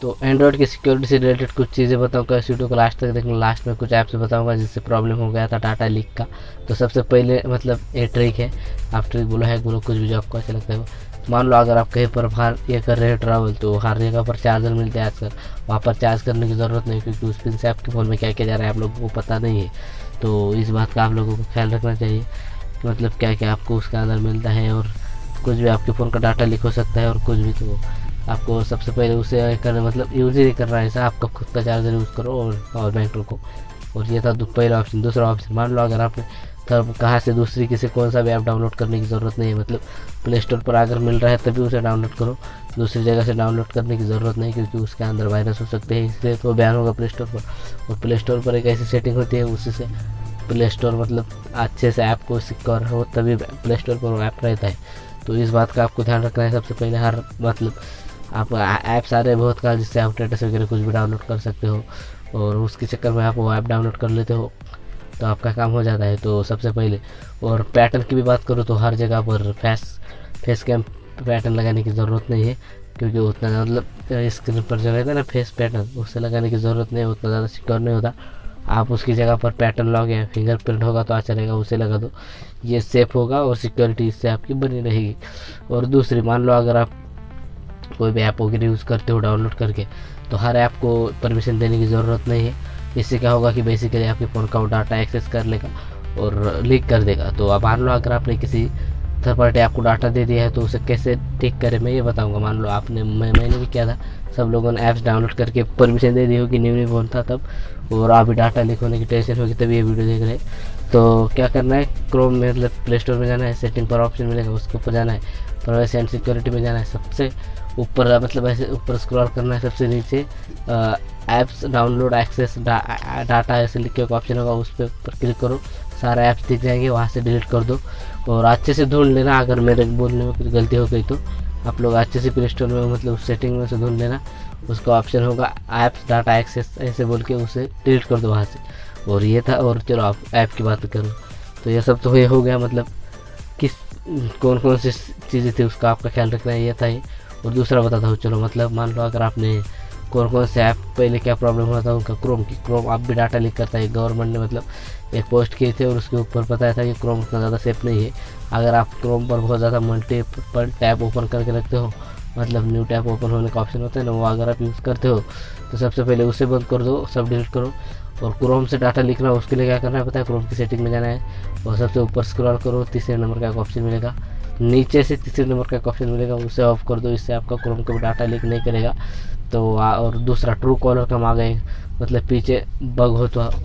तो एंड्रॉयड की सिक्योरिटी से रिलेटेड कुछ चीज़ें बताऊंगा, इस वीडियो को लास्ट तक देखना। लास्ट में कुछ ऐप्स बताऊंगा जिससे प्रॉब्लम हो गया था डाटा लीक का। तो सबसे पहले मतलब ये ट्रिक है, आप ट्रिक बोलो है बोलो कुछ भी जो आपको अच्छा लगता है वो। मान लो अगर आप कहीं पर बाहर ये कर रहे हो ट्रैवल, तो हर जगह पर चार्जर मिलते हैं आजकल, वहाँ पर चार्ज करने की ज़रूरत नहीं, क्योंकि उस पिन से आपके फ़ोन में क्या क्या जा रहा है आप लोगों को पता नहीं है। तो इस बात का आप लोगों को ख्याल रखना चाहिए, मतलब क्या क्या आपको उसके अंदर मिलता है, और कुछ भी आपके फ़ोन का डाटा लीक हो सकता है और कुछ भी। तो आपको सबसे पहले उसे करना मतलब यूज़ ही नहीं करना है, ऐसा आपका खुद का चार्जर यूज़ करो और बैंक रखो। और ये था पहला ऑप्शन। दूसरा ऑप्शन, मान लो अगर आपने तब कहाँ से दूसरी किसी कौन सा भी ऐप डाउनलोड करने की ज़रूरत नहीं है, मतलब प्ले स्टोर पर अगर मिल रहा है तभी उसे डाउनलोड करो, दूसरी जगह से डाउनलोड करने की ज़रूरत नहीं, क्योंकि उसके अंदर वायरस हो सकते हैं, इसलिए तो बैन होगा प्ले स्टोर पर। और प्ले स्टोर पर एक ऐसी सेटिंग होती है, उसी से प्ले स्टोर मतलब अच्छे से ऐप को सिक्योर हो तभी प्ले स्टोर पर वो ऐप रहता है। तो इस बात का आपको ध्यान रखना है सबसे पहले। हर मतलब आप ऐप्स आ रहे हैं बहुत का जिससे आप स्टेटस वगैरह कुछ भी डाउनलोड कर सकते हो, और उसके चक्कर में आप वो ऐप डाउनलोड कर लेते हो तो आपका काम हो जाता है। तो सबसे पहले, और पैटर्न की भी बात करूँ तो हर जगह पर फेस कैम पैटर्न लगाने की ज़रूरत नहीं है, क्योंकि उतना मतलब स्क्रीन पर जो रहता है ना फेस पैटर्न, उससे लगाने की ज़रूरत नहीं है, उतना ज़्यादा सिक्योर नहीं होता। आप उसकी जगह पर पैटर्न लगाओगे या फिंगरप्रिंट होगा तो अच्छा रहेगा, उसे लगा दो, ये सेफ होगा और सिक्योरिटी इससे आपकी बनी रहेगी। और दूसरी, मान लो अगर आप कोई भी ऐप वगैरह यूज़ करते हो डाउनलोड करके, तो हर ऐप को परमिशन देने की ज़रूरत नहीं है। इससे क्या होगा कि बेसिकली आपके फ़ोन का वो डाटा एक्सेस कर लेगा और लीक कर देगा। तो अब मान लो अगर आपने किसी थर्ड पार्टी ऐप को डाटा दे दिया है तो उसे कैसे ठीक करें मैं ये बताऊंगा। मान लो आपने मैंने भी किया था, सब लोगों ने ऐप्स डाउनलोड करके परमिशन दे दी होगी, न्यू फ़ोन था तब, और अभी डाटा लीक होने की टेंशन होगी तभी ये वीडियो देख रहे हैं। तो क्या करना है, क्रोम में मतलब प्ले स्टोर में जाना है, सेटिंग पर ऑप्शन मिलेगा उसके ऊपर जाना है, प्राइवेसी एंड सिक्योरिटी में जाना है, सबसे ऊपर मतलब ऐसे ऊपर स्क्रॉल करना है, सबसे नीचे ऐप्स डाउनलोड एक्सेस डाटा ऐसे लिख के एक ऑप्शन होगा, उस पर क्लिक करो, सारे ऐप्स दिख जाएंगे, वहाँ से डिलीट कर दो। और अच्छे से ढूंढ लेना, अगर मेरे बोलने में कुछ गलती हो गई तो आप लोग अच्छे से प्ले स्टोर में मतलब सेटिंग में से ढूंढ लेना, उसका ऑप्शन होगा ऐप्स डाटा एक्सेस ऐसे बोल के, उसे डिलीट कर दो वहाँ से। और ये था। और चलो आप ऐप की बात करूँ तो ये सब तो ये हो गया, मतलब किस कौन कौन सी चीज़ें थी उसका आपका ख्याल रखना है, ये था ये। और दूसरा बताता हूँ, चलो मतलब मान लो अगर आपने कौन कौन से ऐप पहले क्या प्रॉब्लम हुआ था उनका, क्रोम आप भी डाटा लीक करता है। गवर्नमेंट ने मतलब एक पोस्ट किए थे और उसके ऊपर बताया था कि क्रोम उतना ज़्यादा सेफ नहीं है। अगर आप क्रोम पर बहुत ज़्यादा मल्टीपल टैब ओपन करके रखते हो, मतलब न्यू टैब ओपन होने का ऑप्शन होता है ना, वो अगर आप यूज़ करते हो तो सबसे पहले उसे बंद कर दो, सब डिलीट करो। और क्रोम से डाटा लिखना उसके लिए क्या करना है पता है, क्रोम की सेटिंग में जाना है और सबसे ऊपर स्क्रॉल करो, तीसरे नंबर का एक ऑप्शन मिलेगा, नीचे से तीसरे नंबर का एक ऑप्शन मिलेगा, उसे ऑफ कर दो, इससे आपका क्रोम का डाटा लीक नहीं करेगा। तो और दूसरा, ट्रू कॉलर का आ गए, मतलब पीछे बग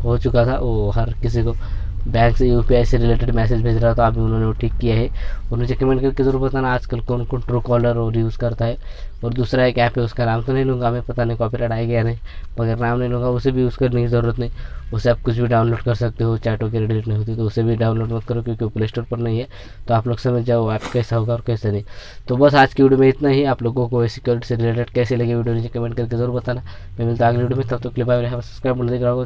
हो चुका था, वो हर किसी को बैंक से यूपीआई से रिलेटेड मैसेज भेज रहा था, अभी उन्होंने वो ठीक किया है। और मुझे कमेंट करके ज़रूर बताना आजकल कौन कौन ट्रू कॉलर और यूज़ करता है। और दूसरा एक ऐप है, उसका नाम तो नहीं लूँगा मैं, पता नहीं कॉपीराइट आएगा या नहीं, मगर नाम नहीं लूँगा, उसे भी यूज़ करने की ज़रूरत नहीं, उसे आप कुछ भी डाउनलोड कर सकते हो, चैट वगैरह डिलीट नहीं होती तो उसे भी डाउनलोड मत करो, क्योंकि वो प्ले स्टोर पर नहीं है। तो आप लोग समझ जाओ ऐप कैसा होगा और कैसे नहीं। तो बस आज की वीडियो में इतना ही। आप लोगों को सिक्योरिटी से रिलेटेड कैसे लगे वीडियो नीचे कमेंट करके जरूर बताना। मैं मिलता अगली वीडियो में, तब तक के लिए बाय बाय, सब्सक्राइब देख रहा होगा।